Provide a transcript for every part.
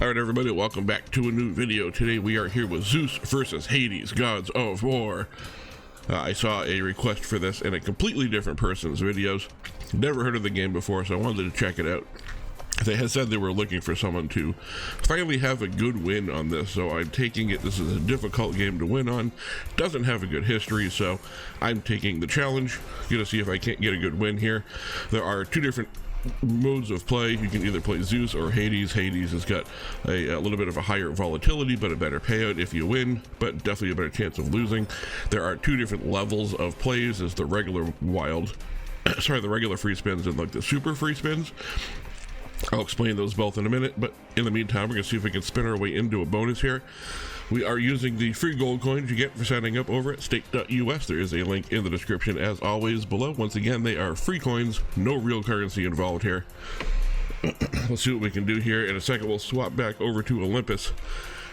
Alright everybody, welcome back to a new video. Today we are here with Zeus versus Hades, Gods of War. I saw a request for this in a completely different person's videos. Never heard of the game before, so I wanted to check it out. They had said they were looking for someone to finally have a good win on this, so I'm taking it. This is a difficult game to win on. Doesn't have a good history, so I'm taking the challenge. Gonna see if I can't get a good win here. There are two different modes of play. You can either play Zeus or Hades. Hades has got a little bit of a higher volatility but a better payout if you win, but definitely a better chance of losing. There are two different levels of plays. There's the regular wild the regular free spins and like the super free spins. I'll explain those both in a minute, but in the meantime we're gonna see if we can spin our way into a bonus here. We are using the free gold coins you get for signing up over at stake.us. There is a link in the description as always below. Once again, they are free coins, no real currency involved here. Let's see what we can do here. In a second we'll swap back over to Olympus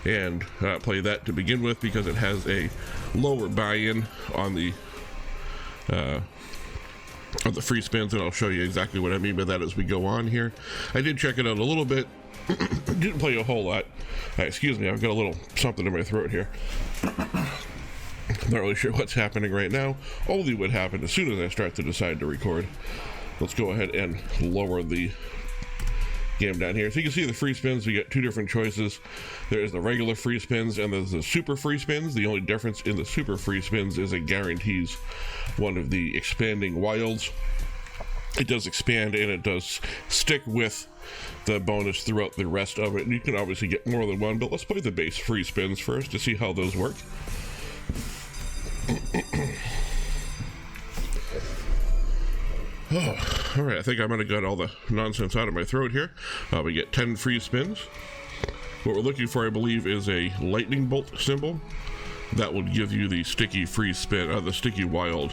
and play that to begin with because it has a lower buy-in on the free spins, and I'll show you exactly what I mean by that as we go on here. I did check it out a little bit. Didn't play a whole lot. Excuse me, I've got a little something in my throat here. Not really sure what's happening right now. Only would happen as soon as I start to decide to record. Let's go ahead and lower the game down here. So you can see the free spins. We get two different choices. There's the regular free spins and there's the super free spins. The only difference in the super free spins is it guarantees one of the expanding wilds. It does expand and it does stick with the bonus throughout the rest of it. And you can obviously get more than one, but let's play the base free spins first to see how those work. Oh, alright, I think I might have got all the nonsense out of my throat here. We get 10 free spins. What we're looking for, I believe, is a lightning bolt symbol. That would give you the sticky free spin, the sticky wild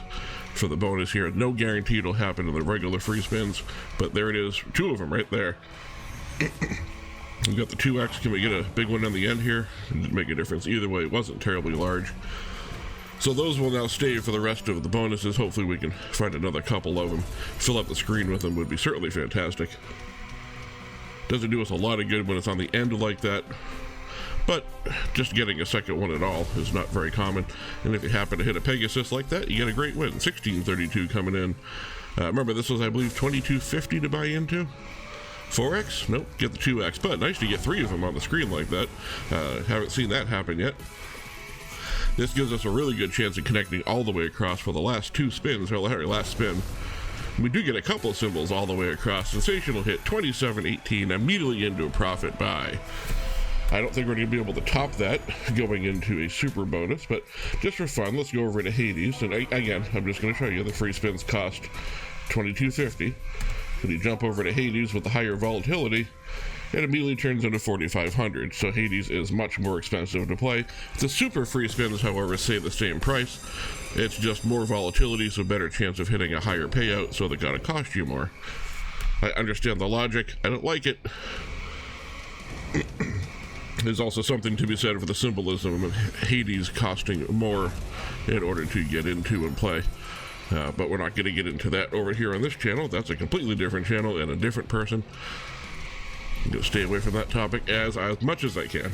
for the bonus here. No guarantee it'll happen in the regular free spins, but there it is. Two of them right there. We've got the 2x. Can we get a big one on the end here? It didn't make a difference either way. It wasn't terribly large. So those will now stay for the rest of the bonuses. Hopefully we can find another couple of them. Fill up the screen with them would be certainly fantastic. Doesn't do us a lot of good when it's on the end like that, but just getting a second one at all is not very common. And if you happen to hit a Pegasus like that, you get a great win. 1632 coming in. Remember, this was, I believe, 2250 to buy into. 4x? Nope, get the 2x, but nice to get 3 of them on the screen like that. Haven't seen that happen yet. This gives us a really good chance of connecting all the way across for the last 2 spins, or last spin. We do get a couple of symbols all the way across. Sensational hit, 2718, immediately into a profit buy. I don't think we're going to be able to top that going into a super bonus, but just for fun, let's go over to Hades. And again, I'm just going to show you the free spins cost $22.50. When you jump over to Hades with the higher volatility, it immediately turns into $4,500. So Hades is much more expensive to play. The super free spins, however, stay the same price. It's just more volatility, so better chance of hitting a higher payout, so they gotta cost you more. I understand the logic. I don't like it. There's also something to be said for the symbolism of Hades costing more in order to get into and play. But we're not going to get into that over here on this channel. That's a completely different channel and a different person. I'm going to stay away from that topic as much as I can.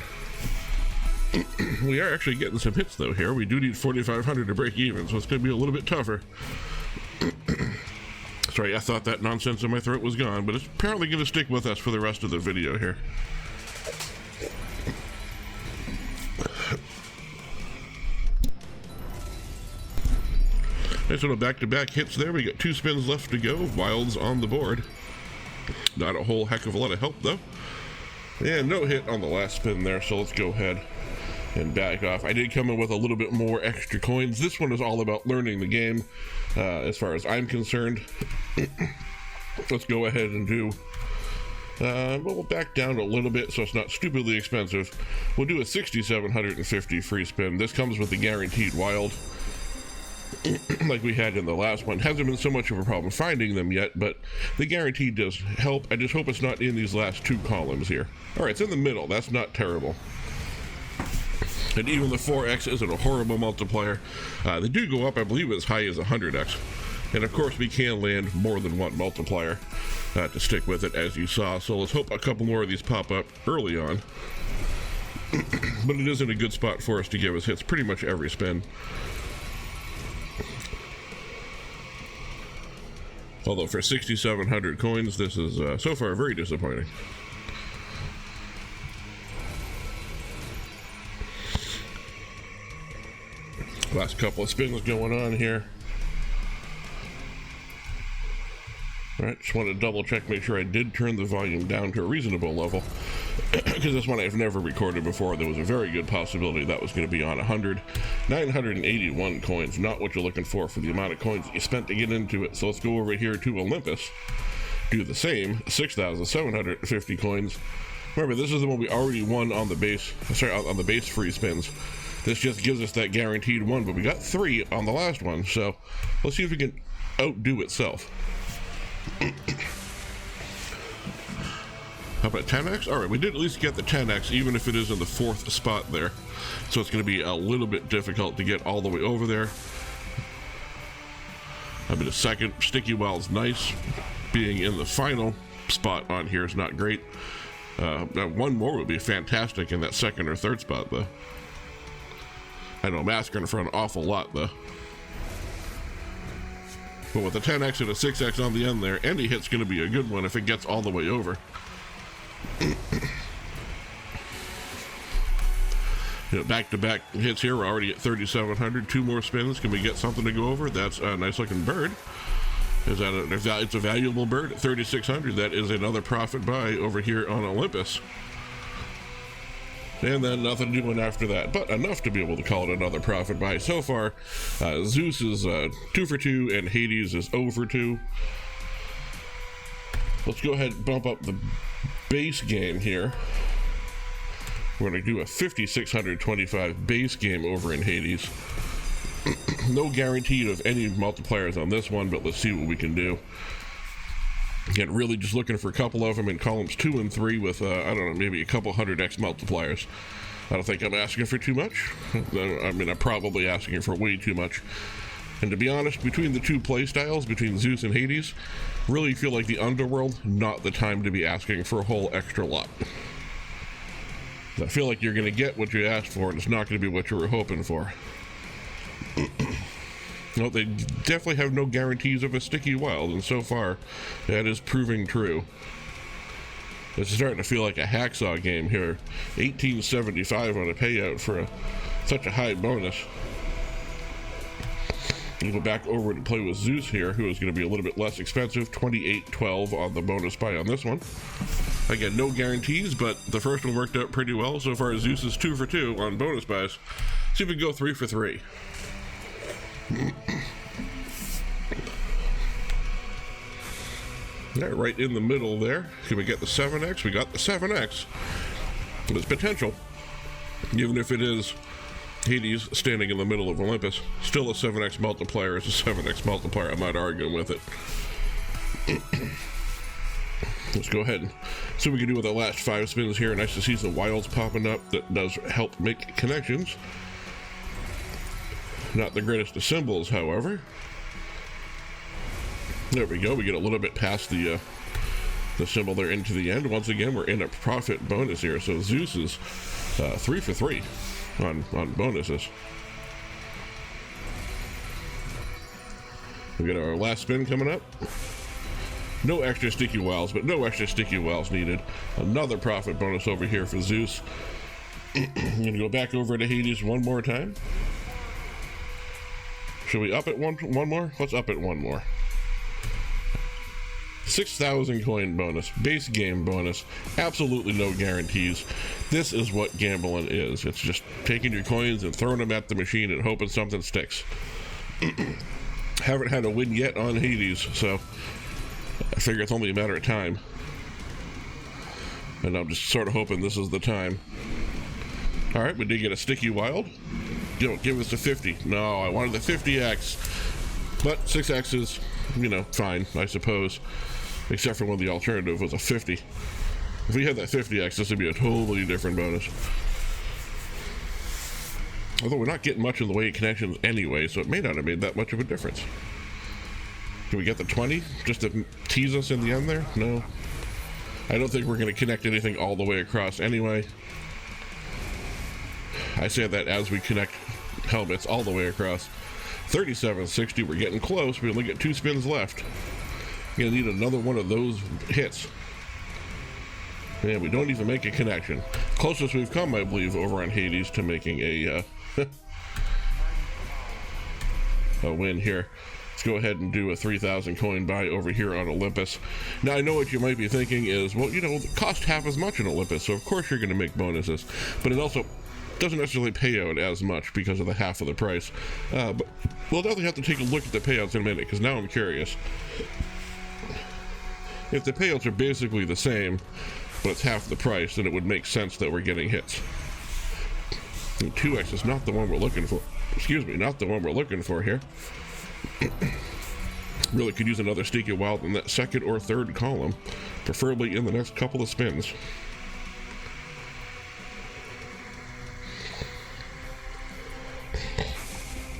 We are actually getting some hits though here. We do need 4,500 to break even, so it's going to be a little bit tougher. Sorry, I thought that nonsense in my throat was gone, but it's apparently going to stick with us for the rest of the video here. Nice little back-to-back hits there. We got 2 spins left to go. Wilds on the board. Not a whole heck of a lot of help though. And no hit on the last spin there, so let's go ahead and back off. I did come in with a little bit more extra coins. This one is all about learning the game, as far as I'm concerned. Let's go ahead and do... we'll back down a little bit so it's not stupidly expensive. We'll do a 6,750 free spin. This comes with the guaranteed wild. Like we had in the last one. Hasn't been so much of a problem finding them yet, but the guarantee does help. I just hope it's not in these last 2 columns here. Alright, it's in the middle. That's not terrible. And even the 4x isn't a horrible multiplier. They do go up, I believe, as high as 100x. And of course, we can land more than one multiplier to stick with it, as you saw. So let's hope a couple more of these pop up early on. But it is in a good spot for us to give us hits pretty much every spin. Although for 6,700 coins, this is so far very disappointing. Last couple of spins going on here. Alright, just want to double check, make sure I did turn the volume down to a reasonable level. Because this one I've never recorded before. There was a very good possibility that was going to be on 100. 981 coins, not what you're looking for the amount of coins that you spent to get into it. So let's go over here to Olympus. Do the same, 6,750 coins. Remember, this is the one we already won on the base, on the base free spins. This just gives us that guaranteed one, but we got 3 on the last one. So let's see if we can outdo itself. How about 10x? Alright, we did at least get the 10x, even if it is in the 4th spot there. So it's going to be a little bit difficult to get all the way over there. I mean, a second sticky wild's nice. Being in the final spot on here is not great. One more would be fantastic in that 2nd or 3rd spot, though. I know I'm asking for an awful lot, though. But with a 10x and a 6x on the end there, any hit's going to be a good one if it gets all the way over. Back-to-back hits here. We're already at 3,700. 2 more spins. Can we get something to go over? That's a nice-looking bird. It's a valuable bird at 3,600. That is another profit buy over here on Olympus. And then nothing doing after that, but enough to be able to call it another profit buy. So far, Zeus is 2 for 2, and Hades is 0 for 2. Let's go ahead and bump up the base game here. We're going to do a 5,625 base game over in Hades. No guaranteed of any multipliers on this one, but let's see what we can do. Again, really just looking for a couple of them in columns 2 and 3 with, I don't know, maybe a couple 100x multipliers. I don't think I'm asking for too much. I mean, I'm probably asking for way too much. And to be honest, between the two play styles, between Zeus and Hades, really feel like the Underworld, not the time to be asking for a whole extra lot. I feel like you're going to get what you asked for, and it's not going to be what you were hoping for. Well, they definitely have no guarantees of a sticky wild, and so far, that is proving true. It's starting to feel like a hacksaw game here. 1875 on a payout for such a high bonus. We'll go back over to play with Zeus here, who is going to be a little bit less expensive. 2812 on the bonus buy on this one. Again, no guarantees, but the first one worked out pretty well. So far, Zeus is 2 for 2 on bonus buys. See if we can go 3 for 3. Right in the middle there. Can we get the 7x? We got the 7x. There's potential, even if it is Hades standing in the middle of Olympus. Still a 7x multiplier is a 7x multiplier. I'm not arguing with it. Let's go ahead and see what we can do with the last 5 spins here. Nice to see some wilds popping up. That does help make connections. Not the greatest of symbols, however. There we go. We get a little bit past the symbol there into the end. Once again, we're in a profit bonus here. So Zeus is 3 for 3 on bonuses. We got our last spin coming up. No extra sticky wilds, but no extra sticky wilds needed. Another profit bonus over here for Zeus. I'm going to go back over to Hades one more time. Should we up it one more? Let's up it one more. 6,000 coin bonus, base game bonus, absolutely no guarantees. This is what gambling is. It's just taking your coins and throwing them at the machine and hoping something sticks. Haven't had a win yet on Hades, so I figure it's only a matter of time. And I'm just sort of hoping this is the time. Alright, we did get a sticky wild. Give us the 50. No, I wanted the 50x. But 6x is, fine, I suppose. Except for when the alternative was a 50. If we had that 50x, this would be a totally different bonus. Although we're not getting much in the way of connections anyway, so it may not have made that much of a difference. Can we get the 20 just to tease us in the end there? No. I don't think we're going to connect anything all the way across anyway. I say that as we connect helmets all the way across. 3760, we're getting close. We only get 2 spins left. Gonna need another one of those hits. And we don't even make a connection. Closest we've come, I believe, over on Hades to making a a win here. Let's go ahead and do a 3,000 coin buy over here on Olympus. Now, I know what you might be thinking is, well, you know, it costs half as much in Olympus, so of course you're going to make bonuses. But it also doesn't necessarily pay out as much because of the half of the price. But we'll definitely have to take a look at the payouts in a minute, because now I'm curious. If the payouts are basically the same, but it's half the price, then it would make sense that we're getting hits. And 2x is not the one we're looking for. Excuse me, not the one we're looking for here. Really could use another Sticky Wild in that second or third column, preferably in the next couple of spins.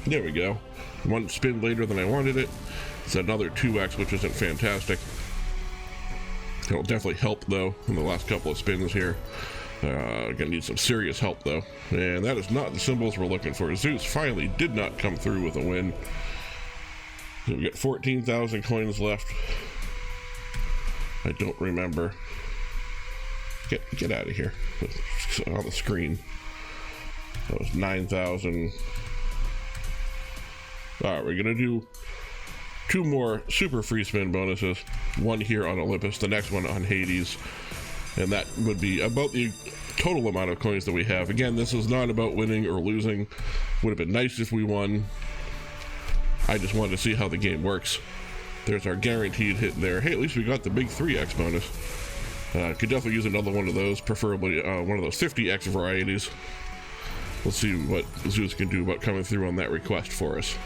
There we go. One spin later than I wanted it. It's another 2x, which isn't fantastic. It'll definitely help, though, in the last couple of spins here. Gonna need some serious help, though. And that is not the symbols we're looking for. Zeus finally did not come through with a win. So we got 14,000 coins left. I don't remember. Get out of here. It's on the screen. That was 9,000. Alright, we're gonna do 2 more super free spin bonuses. One here on Olympus, the next one on Hades. And that would be about the total amount of coins that we have. Again, this is not about winning or losing. Would have been nice if we won. I just wanted to see how the game works. There's our guaranteed hit there. Hey, at least we got the big 3x bonus. Could definitely use another one of those, preferably one of those 50x varieties. We'll see what Zeus can do about coming through on that request for us.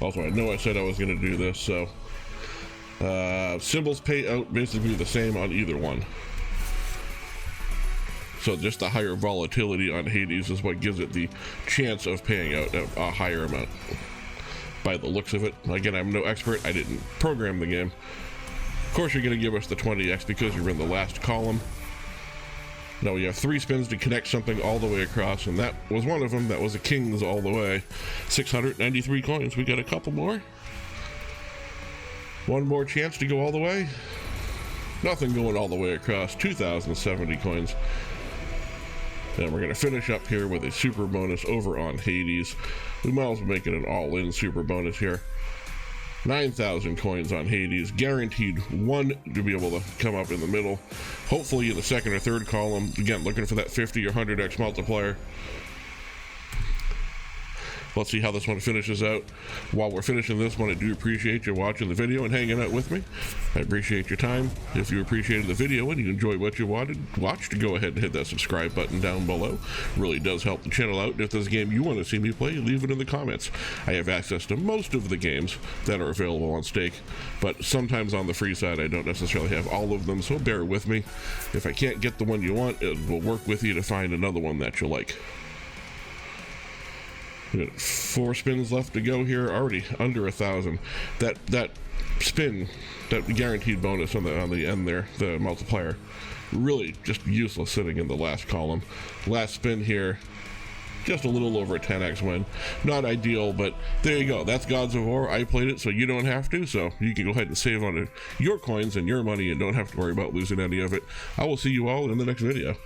Also, I know I said I was going to do this, so symbols pay out basically the same on either one. So just the higher volatility on Hades is what gives it the chance of paying out a higher amount. By the looks of it. Again, I'm no expert. I didn't program the game. Of course, you're going to give us the 20x because you're in the last column. Now we have 3 spins to connect something all the way across, and that was one of them. That was a King's all the way. 693 coins. We got a couple more. One more chance to go all the way. Nothing going all the way across. 2,070 coins. And we're going to finish up here with a super bonus over on Hades. We might as well make it an all-in super bonus here. 9,000 coins on Hades, guaranteed 1 to be able to come up in the middle, hopefully in the second or third column. Again, looking for that 50 or 100x multiplier. Let's see how this one finishes out. While we're finishing this one, I do appreciate you watching the video and hanging out with me. I appreciate your time. If you appreciated the video and you enjoyed what you watched, go ahead and hit that subscribe button down below. Really does help the channel out. If there's a game you want to see me play, leave it in the comments. I have access to most of the games that are available on Stake, but sometimes on the free side I don't necessarily have all of them, so bear with me. If I can't get the one you want, it will work with you to find another one that you like. We got 4 spins left to go here, already under 1,000. That spin, that guaranteed bonus on the end there, the multiplier, really just useless sitting in the last column. Last spin here, just a little over a 10x win. Not ideal, but there you go. That's Gods of War. I played it, so you don't have to. So you can go ahead and save on your coins and your money and don't have to worry about losing any of it. I will see you all in the next video.